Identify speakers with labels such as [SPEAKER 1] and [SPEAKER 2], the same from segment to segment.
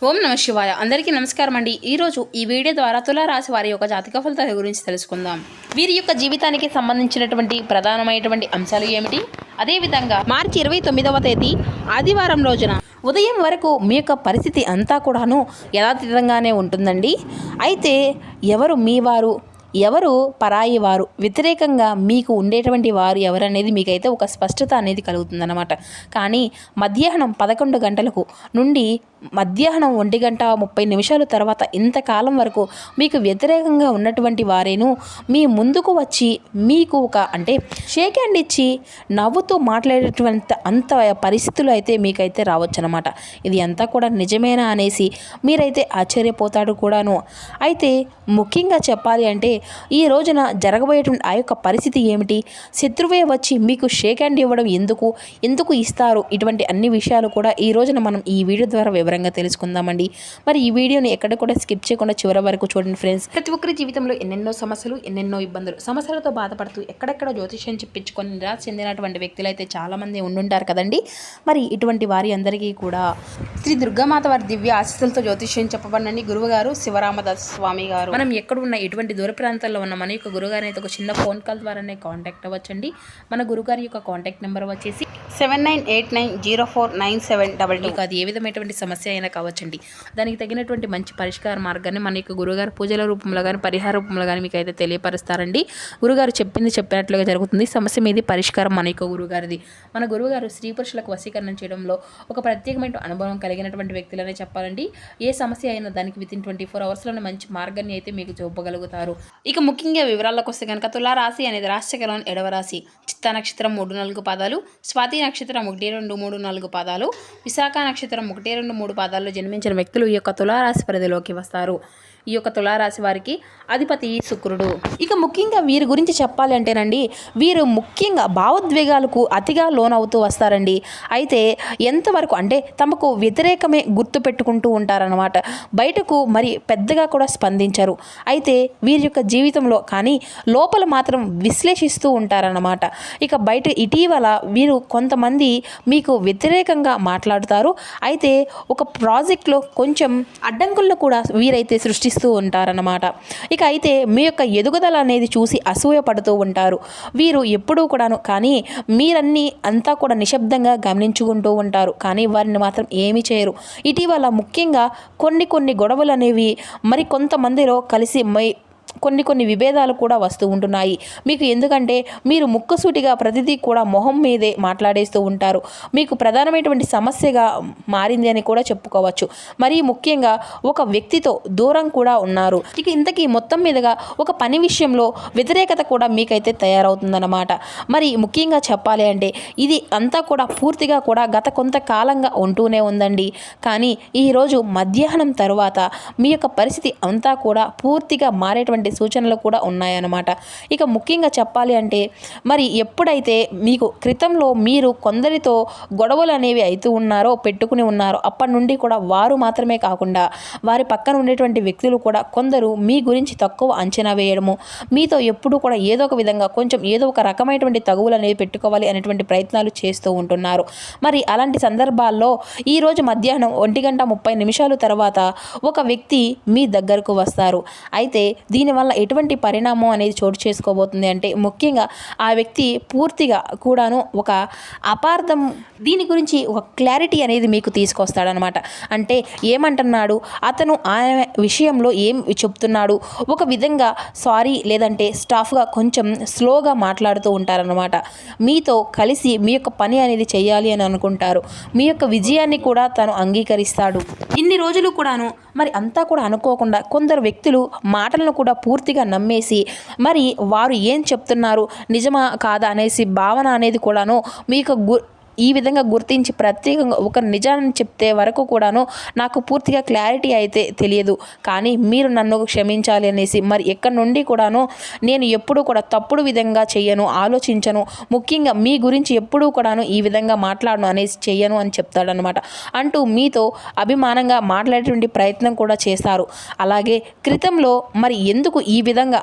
[SPEAKER 1] ఓం నమ శివాయ. అందరికీ నమస్కారం అండి. ఈరోజు ఈ వీడియో ద్వారా తులారాశి వారి యొక్క జాతక ఫలితాల గురించి తెలుసుకుందాం. వీరి యొక్క జీవితానికి సంబంధించినటువంటి ప్రధానమైనటువంటి అంశాలు ఏమిటి, అదేవిధంగా మార్చి 29వ తేదీ ఆదివారం రోజున ఉదయం వరకు మీ యొక్క పరిస్థితి అంతా కూడాను యథాతథంగానే ఉంటుందండి. అయితే ఎవరు మీ వారు, ఎవరు పరాయి వారు, వ్యతిరేకంగా మీకు ఉండేటువంటి వారు ఎవరనేది మీకైతే ఒక స్పష్టత అనేది కలుగుతుందన్నమాట. కానీ మధ్యాహ్నం 11 గంటలకు నుండి మధ్యాహ్నం 1:30 తర్వాత ఇంతకాలం వరకు మీకు వ్యతిరేకంగా ఉన్నటువంటి వారేను మీ ముందుకు వచ్చి మీకు ఒక షేక్ హ్యాండ్ ఇచ్చి నవ్వుతూ మాట్లాడేటువంటి అంత పరిస్థితులు అయితే మీకైతే రావచ్చు అనమాట. ఇది అంతా కూడా నిజమేనా అనేసి మీరైతే ఆశ్చర్యపోతాడు కూడాను. అయితే ముఖ్యంగా చెప్పాలి అంటే ఈ రోజున జరగబోయేటువంటి ఆ యొక్క పరిస్థితి ఏమిటి, శత్రువే వచ్చి మీకు షేక్ హ్యాండ్ ఇవ్వడం ఎందుకు ఇస్తారు, ఇటువంటి అన్ని విషయాలు కూడా ఈ రోజున మనం ఈ వీడియో ద్వారా వివరంగా తెలుసుకుందామండి. మరి ఈ వీడియోని ఎక్కడ కూడా స్కిప్ చేయకుండా చివరి వరకు చూడండి ఫ్రెండ్స్. ప్రతి ఒక్కరి జీవితంలో ఎన్నెన్నో సమస్యలు, ఎన్నెన్నో ఇబ్బందులు, సమస్యలతో బాధపడుతూ ఎక్కడెక్కడ జ్యోతిష్యం చెప్పించుకొని నిరాశ చెందినటువంటి వ్యక్తులు అయితే చాలామంది ఉండుంటారు కదండి. మరి ఇటువంటి వారి అందరికీ కూడా శ్రీ దుర్గామాత వారి దివ్య ఆశీస్సులతో జ్యోతిష్యం చెప్పబడినండి గురువుగారు శివరామదాస్ స్వామి గారు. మనం ఎక్కడున్న ఎటువంటి దూర ప్రాంతాల్లో ఉన్న మన యొక్క గురుగారిని అయితే ఒక చిన్న ఫోన్ కాల్ ద్వారానే కాంటాక్ట్ అవ్వచ్చండి. మన గురుగారి యొక్క కాంటాక్ట్ నెంబర్ వచ్చేసి 7989049722. అది ఏ విధమైనటువంటి సమస్య అయినా కావచ్చండి. దానికి తగినటువంటి మంచి పరిష్కార మార్గాన్ని మన యొక్క గురుగారు పూజల రూపంలో కానీ పరిహార రూపంలో కానీ మీకు అయితే తెలియపరుస్తారండి. గురుగారు చెప్పినట్లుగా జరుగుతుంది. సమస్య మీది పరిష్కారం మన యొక్క గురుగారిది. మన గురువుగారు స్త్రీ పురుషులకు వశీకరణం చేయడంలో ఒక ప్రత్యేకమైన అనుభవం కలిగినటువంటి వ్యక్తులనే చెప్పాలండి. ఏ సమస్య అయినా దానికి వితిన్ 24 అవర్స్లోనే మంచి మార్గాన్ని అయితే మీకు చూపగలుగుతారు. ఇక ముఖ్యంగా వివరాలకు వస్తే కనుక తులారాశి అనేది రాశిచక్రంలోని 7వ రాశి. చిత్తా నక్షత్రం 3-4 పాదాలు, స్వాతి నక్షత్రం 1-2-3-4 పాదాలు, విశాఖ నక్షత్రం 1-2-3 పాదాల్లో జన్మించిన వ్యక్తులు ఈ యొక్క తులారాశి పరిధిలోకి వస్తారు. ఈ యొక్క తులారాశి వారికి అధిపతి శుక్రుడు. ఇక ముఖ్యంగా వీరి గురించి చెప్పాలి అంటేనండి, వీరు ముఖ్యంగా భావోద్వేగాలకు అతిగా లోనవుతూ వస్తారండి. అయితే ఎంతవరకు తమకు వ్యతిరేకమే గుర్తు పెట్టుకుంటూ ఉంటారన్నమాట. బయటకు మరి పెద్దగా కూడా స్పందించరు. అయితే వీరి యొక్క జీవితంలో కానీ లోపల మాత్రం విశ్లేషిస్తూ ఉంటారన్నమాట. ఇక బయట ఇటీవల వీరు కొంతమంది మీకు వ్యతిరేకంగా మాట్లాడుతారు. అయితే ఒక ప్రాజెక్ట్లో కొంచెం అడ్డంకులను కూడా వీరైతే సృష్టిస్తూ ఉంటారన్నమాట. ఇక అయితే మీ యొక్క ఎదుగుదల అనేది చూసి అసూయ పడుతూ ఉంటారు వీరు ఎప్పుడూ కూడాను. కానీ మీరన్నీ అంతా కూడా నిశ్శబ్దంగా గమనించుకుంటూ ఉంటారు. కానీ వారిని మాత్రం ఏమీ చేయరు. ఇటీవల ముఖ్యంగా కొన్ని గొడవలు అనేవి మరి కొంతమందిలో కలిసి కొన్ని విభేదాలు కూడా వస్తూ ఉంటున్నాయి మీకు. ఎందుకంటే మీరు ముక్కసూటిగా ప్రతిదీ కూడా మొహం మీదే మాట్లాడేస్తూ ఉంటారు. మీకు ప్రధానమైనటువంటి సమస్యగా మారింది అని కూడా చెప్పుకోవచ్చు. మరి ముఖ్యంగా ఒక వ్యక్తితో దూరం కూడా ఉన్నారు. ఇక ఇంతకీ మొత్తం మీదుగా ఒక పని విషయంలో వ్యతిరేకత కూడా మీకైతే తయారవుతుందన్నమాట. మరి ముఖ్యంగా చెప్పాలి అంటే ఇది అంతా కూడా పూర్తిగా కూడా గత కొంతకాలంగా ఉంటూనే ఉందండి. కానీ ఈరోజు మధ్యాహ్నం తరువాత మీ యొక్క పరిస్థితి అంతా కూడా పూర్తిగా మారేటువంటి సూచనలు కూడా ఉన్నాయన్నమాట. ఇక ముఖ్యంగా చెప్పాలి అంటే మరి ఎప్పుడైతే మీకు క్రితంలో మీరు కొందరితో గొడవలు అనేవి అవుతూ పెట్టుకుని ఉన్నారో అప్పటి నుండి కూడా వారు మాత్రమే కాకుండా వారి పక్కన ఉండేటువంటి వ్యక్తులు కూడా కొందరు మీ గురించి తక్కువ అంచనా వేయడము, మీతో ఎప్పుడూ కూడా ఏదో ఒక విధంగా కొంచెం ఏదో ఒక రకమైనటువంటి తగువులు అనేవి పెట్టుకోవాలి అనేటువంటి ప్రయత్నాలు చేస్తూ ఉంటున్నారు. మరి అలాంటి సందర్భాల్లో ఈరోజు మధ్యాహ్నం 1:30 తర్వాత ఒక వ్యక్తి మీ దగ్గరకు వస్తారు. అయితే దీనివల్ల ఎటువంటి పరిణామం అనేది చోటు చేసుకోబోతుంది అంటే ముఖ్యంగా ఆ వ్యక్తి పూర్తిగా కూడాను ఒక అపార్థం, దీని గురించి ఒక క్లారిటీ అనేది మీకు తీసుకొస్తాడనమాట. అంటే ఏమంటున్నాడు అతను ఆ విషయంలో ఏం చెప్తున్నాడు, ఒక విధంగా సారీ లేదంటే స్టాఫ్గా కొంచెం స్లోగా మాట్లాడుతూ ఉంటారనమాట. మీతో కలిసి మీ యొక్క పని అనేది చేయాలి అని అనుకుంటారు. మీ యొక్క విజయాన్ని కూడా తను అంగీకరిస్తాడు. ఇన్ని రోజులు కూడాను మరి అంతా కూడా అనుకోకుండా కొందరు వ్యక్తులు మాటలను కూడా పూర్తిగా నమ్మేసి మరి వారు ఏం చెప్తున్నారు నిజమా కాదా అనేసి భావన అనేది కూడాను మీకు ఈ విధంగా గుర్తించి ప్రత్యేకంగా ఒక నిజాన్ని చెప్తే వరకు కూడాను నాకు పూర్తిగా క్లారిటీ అయితే తెలియదు, కానీ మీరు నన్ను క్షమించాలి అనేసి మరి ఎక్కడి నుండి కూడాను నేను ఎప్పుడూ కూడా తప్పుడు విధంగా చెయ్యను, ఆలోచించను, ముఖ్యంగా మీ గురించి ఎప్పుడూ కూడాను ఈ విధంగా మాట్లాడను అనేసి చెయ్యను అని చెప్తాడనమాట. అంటూ మీతో అభిమానంగా మాట్లాడేటువంటి ప్రయత్నం కూడా చేస్తారు. అలాగే క్రితంలో మరి ఎందుకు ఈ విధంగా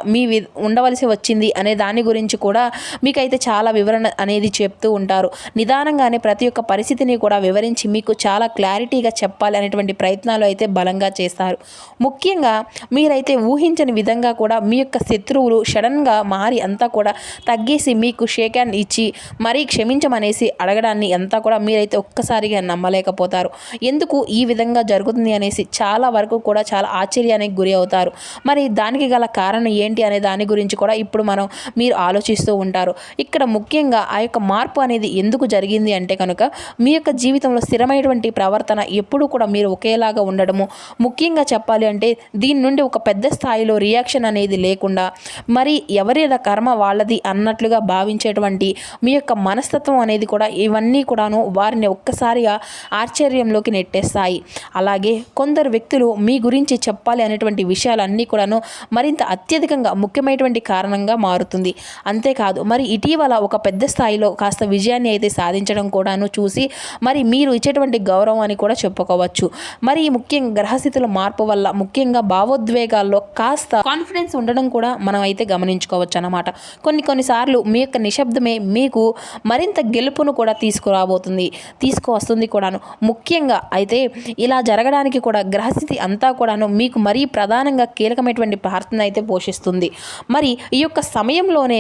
[SPEAKER 1] ఉండవలసి వచ్చింది అనే దాని గురించి కూడా మీకైతే చాలా వివరణ అనేది చెప్తూ ఉంటారు. నిదానంగా నిజంగానే ప్రతి ఒక్క పరిస్థితిని కూడా వివరించి మీకు చాలా క్లారిటీగా చెప్పాలి అనేటువంటి ప్రయత్నాలు అయితే బలంగా చేస్తారు. ముఖ్యంగా మీరైతే ఊహించని విధంగా కూడా మీ యొక్క శత్రువులు సడన్గా మారి అంతా కూడా తగ్గేసి మీకు షేక్ హ్యాండ్ ఇచ్చి మరీ క్షమించమనేసి అడగడాన్ని అంతా కూడా మీరైతే ఒక్కసారిగా నమ్మలేకపోతారు. ఎందుకు ఈ విధంగా జరుగుతుంది అనేసి చాలా వరకు కూడా చాలా ఆశ్చర్యానికి గురి అవుతారు. మరి దానికి గల కారణం ఏంటి అనే దాని గురించి కూడా ఇప్పుడు మీరు ఆలోచిస్తూ ఉంటారు. ఇక్కడ ముఖ్యంగా ఆ యొక్క మార్పు అనేది ఎందుకు జరిగింది అంటే కనుక మీ యొక్క జీవితంలో స్థిరమైనటువంటి ప్రవర్తన ఎప్పుడూ కూడా మీరు ఒకేలాగా ఉండడము, ముఖ్యంగా చెప్పాలి అంటే దీని నుండి ఒక పెద్ద స్థాయిలో రియాక్షన్ అనేది లేకుండా మరి ఎవరేదా కర్మ వాళ్ళది అన్నట్లుగా భావించేటువంటి మీ యొక్క మనస్తత్వం అనేది కూడా ఇవన్నీ కూడాను వారిని ఒక్కసారిగా ఆశ్చర్యంలోకి నెట్టేస్తాయి. అలాగే కొందరు వ్యక్తులు మీ గురించి చెప్పాలి అనేటువంటి విషయాలన్నీ కూడాను మరింత అత్యధికంగా ముఖ్యమైనటువంటి కారణంగా మారుతుంది. అంతేకాదు మరి ఇటీవల ఒక పెద్ద స్థాయిలో కాస్త విజయాన్ని అయితే సాధించడం కూడాను చూసి మరి మీరు ఇచ్చేటువంటి గౌరవం అని కూడా చెప్పుకోవచ్చు. మరి ముఖ్యంగా గ్రహస్థితుల మార్పు వల్ల ముఖ్యంగా భావోద్వేగాల్లో కాస్త కాన్ఫిడెన్స్ ఉండడం కూడా మనం అయితే గమనించుకోవచ్చు అన్నమాట. కొన్నిసార్లు మీ యొక్క నిశ్శబ్దమే మీకు మరింత గెలుపును కూడా తీసుకువస్తుంది కూడాను. ముఖ్యంగా అయితే ఇలా జరగడానికి కూడా గ్రహస్థితి అంతా కూడాను మీకు మరీ ప్రధానంగా కీలకమైనటువంటి పాత్రను అయితే పోషిస్తుంది. మరి ఈ యొక్క సమయంలోనే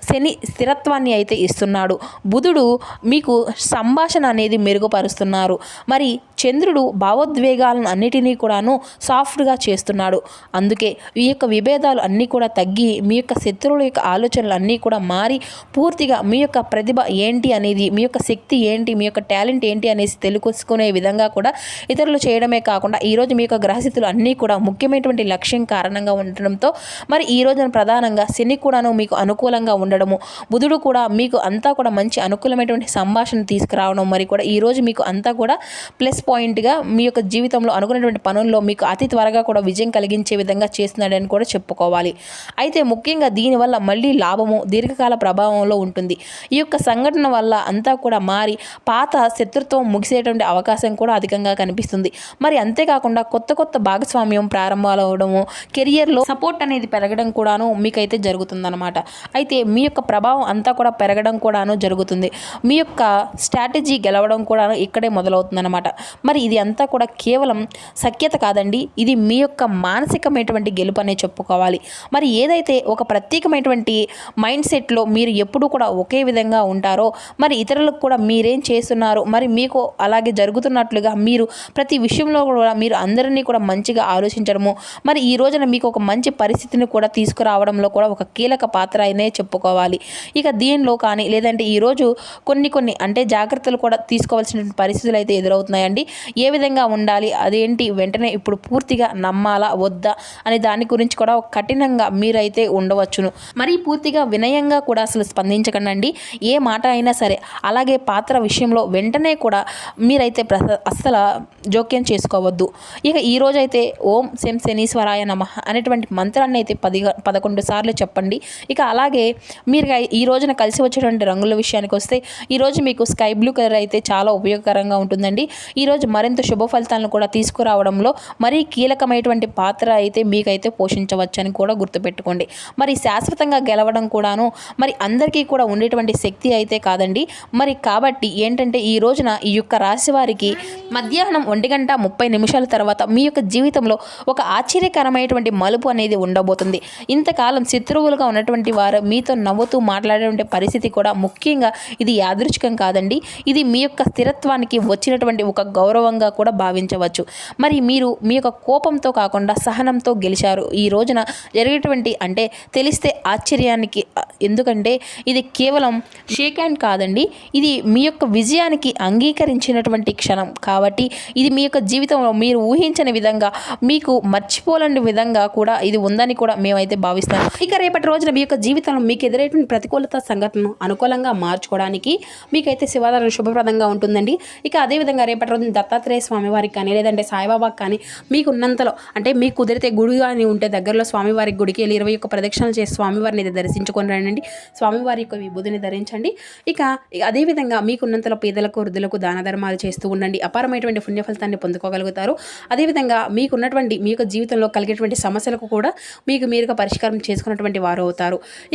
[SPEAKER 1] శని స్థిరత్వాన్ని అయితే ఇస్తున్నాడు. బుధుడు మీకు సంభాషణ అనేది మెరుగుపరుస్తున్నారు. మరి చంద్రుడు భావోద్వేగాలను అన్నిటినీ కూడాను సాఫ్ట్గా చేస్తున్నాడు. అందుకే ఈ యొక్క విభేదాలు అన్నీ కూడా తగ్గి మీ యొక్క శత్రువుల యొక్క ఆలోచనలు అన్నీ కూడా మారి పూర్తిగా మీ యొక్క ప్రతిభ ఏంటి అనేది, మీ యొక్క శక్తి ఏంటి, మీ యొక్క టాలెంట్ ఏంటి అనేసి తెలుసుకునే విధంగా కూడా ఇతరులు చేయడమే కాకుండా ఈరోజు మీ యొక్క గ్రహస్థితులు అన్నీ కూడా ముఖ్యమైనటువంటి లక్ష్యం కారణంగా ఉండడంతో మరి ఈ రోజున ప్రధానంగా శని కూడాను మీకు అనుకూలంగా ఉండడము, బుధుడు కూడా మీకు అంతా కూడా మంచి అనుకూలమైనటువంటి సంభాషణ తీసుకురావడం, మరి కూడా ఈరోజు మీకు అంతా కూడా ప్లస్ పాయింట్గా మీ యొక్క జీవితంలో అనుకున్నటువంటి పనుల్లో మీకు అతి త్వరగా కూడా విజయం కలిగించే విధంగా చేస్తున్నాడని కూడా చెప్పుకోవాలి. అయితే ముఖ్యంగా దీనివల్ల మళ్ళీ లాభము దీర్ఘకాల ప్రభావంలో ఉంటుంది. ఈ యొక్క సంఘటన వల్ల అంతా కూడా మారి పాత శత్రుత్వం ముగిసేటువంటి అవకాశం కూడా అధికంగా కనిపిస్తుంది. మరి అంతేకాకుండా కొత్త భాగస్వామ్యం ప్రారంభాలవడము, కెరియర్లో సపోర్ట్ అనేది పెరగడం కూడాను మీకైతే జరుగుతుందన్నమాట. అయితే మీ యొక్క ప్రభావం అంతా కూడా పెరగడం కూడాను జరుగుతుంది. మీ యొక్క స్ట్రాటజీ గెలవడం కూడాను ఇక్కడే మొదలవుతుందన్నమాట. మరి ఇది అంతా కూడా కేవలం సఖ్యత కాదండి, ఇది మీ యొక్క మానసికమైనటువంటి గెలుపు అనే చెప్పుకోవాలి. మరి ఏదైతే ఒక ప్రత్యేకమైనటువంటి మైండ్ సెట్లో మీరు ఎప్పుడూ కూడా ఒకే విధంగా ఉంటారో మరి ఇతరులకు కూడా మీరేం చేస్తున్నారు మరి మీకు అలాగే జరుగుతున్నట్లుగా మీరు ప్రతి విషయంలో కూడా మీరు అందరినీ కూడా మంచిగా ఆలోచించడము, మరి ఈ రోజున మీకు ఒక మంచి పరిస్థితిని కూడా తీసుకురావడంలో కూడా ఒక కీలక పాత్ర అనే చెప్పుకోవాలి. ఇక దీనిలో కానీ లేదంటే ఈరోజు కొన్ని అంటే జాగ్రత్తలు కూడా తీసుకోవాల్సిన పరిస్థితులు అయితే ఎదురవుతున్నాయండి. ఏ విధంగా ఉండాలి, అదేంటి, వెంటనే ఇప్పుడు పూర్తిగా నమ్మాలా వద్దా అనే దాని గురించి కూడా కఠినంగా మీరైతే ఉండవచ్చును. మరి పూర్తిగా వినయంగా కూడా అసలు స్పందించకండి. ఏ మాట అయినా సరే అలాగే పాత్ర విషయంలో వెంటనే కూడా మీరైతే అస్సలు జోక్యం చేసుకోవద్దు. ఇక ఈరోజు అయితే ఓం శం శనీశ్వరాయ నమః అనేటువంటి మంత్రాన్ని అయితే 11 సార్లు చెప్పండి. ఇక అలాగే మీరు ఈ రోజున కలిసి వచ్చేటువంటి రంగుల విషయానికి వస్తే ఈరోజు మీకు స్కై బ్లూ కలర్ అయితే చాలా ఉపయోగకరంగా ఉంటుందండి. ఈరోజు మరింత శుభ ఫలితాలను కూడా తీసుకురావడంలో మరీ కీలకమైనటువంటి పాత్ర అయితే మీకైతే పోషించవచ్చు అని కూడా గుర్తుపెట్టుకోండి. మరి శాశ్వతంగా గెలవడం కూడాను మరి అందరికీ కూడా ఉండేటువంటి శక్తి అయితే కాదండి. మరి కాబట్టి ఏంటంటే ఈ రోజున ఈ యొక్క రాశి వారికి మధ్యాహ్నం 1:30 తర్వాత మీ యొక్క జీవితంలో ఒక ఆశ్చర్యకరమైనటువంటి మలుపు అనేది ఉండబోతుంది. ఇంతకాలం శత్రువులుగా ఉన్నటువంటి వారు మీతో నవ్వుతూ మాట్లాడేటువంటి పరిస్థితి కూడా ముఖ్యంగా ఇది యాదృచ్ఛికం కాదండి. ఇది మీ యొక్క స్థిరత్వానికి వచ్చినటువంటి ఒక గౌరవంగా కూడా భావించవచ్చు. మరి మీరు మీ యొక్క కోపంతో కాకుండా సహనంతో గెలిచారు. ఈ రోజున జరిగేటువంటి అంటే తెలిస్తే ఆశ్చర్యానికి, ఎందుకంటే ఇది కేవలం షేక్ హ్యాండ్ కాదండి, ఇది మీ యొక్క విజయానికి అంగీకరించినటువంటి క్షణం కాబట్టి ఇది మీ యొక్క జీవితంలో మీరు ఊహించని విధంగా మీకు మర్చిపోలేని విధంగా కూడా ఇది ఉందని కూడా మేమైతే భావిస్తాం. ఇక రేపటి రోజున మీ యొక్క జీవితంలో మీకు ఎదురైనటువంటి ప్రతికూలత సంఘటనను అనుకూలంగా మార్చుకోవడానికి మీకైతే శివారాధన శుభప్రదంగా ఉంటుందండి. ఇక అదేవిధంగా రేపటి రోజున దత్తాత్రేయ స్వామివారికి కానీ లేదంటే సాయిబాబాకి కానీ మీకు ఉన్నంతలో అంటే మీకు కుదిరితే గుడి కానీ ఉంటే దగ్గరలో స్వామివారి గుడికి వెళ్ళి 21 ప్రదక్షిణలు చేసి స్వామివారిని దర్శించుకొని రండి. స్వామివారి యొక్క విభూతిని ధరించండి. ఇక అదేవిధంగా మీకున్నంతలో పేదలకు వృద్ధులకు దాన ధర్మాలు చేస్తూ ఉండండి. అపారమైనటువంటి పుణ్య ఫలితాన్ని పొందుకోగలుగుతారు. అదేవిధంగా మీకున్నటువంటి మీ యొక్క జీవితంలో కలిగేటువంటి సమస్యలకు కూడా మీరుగా పరిష్కారం చేసుకున్నటువంటి వారు అవుతారు.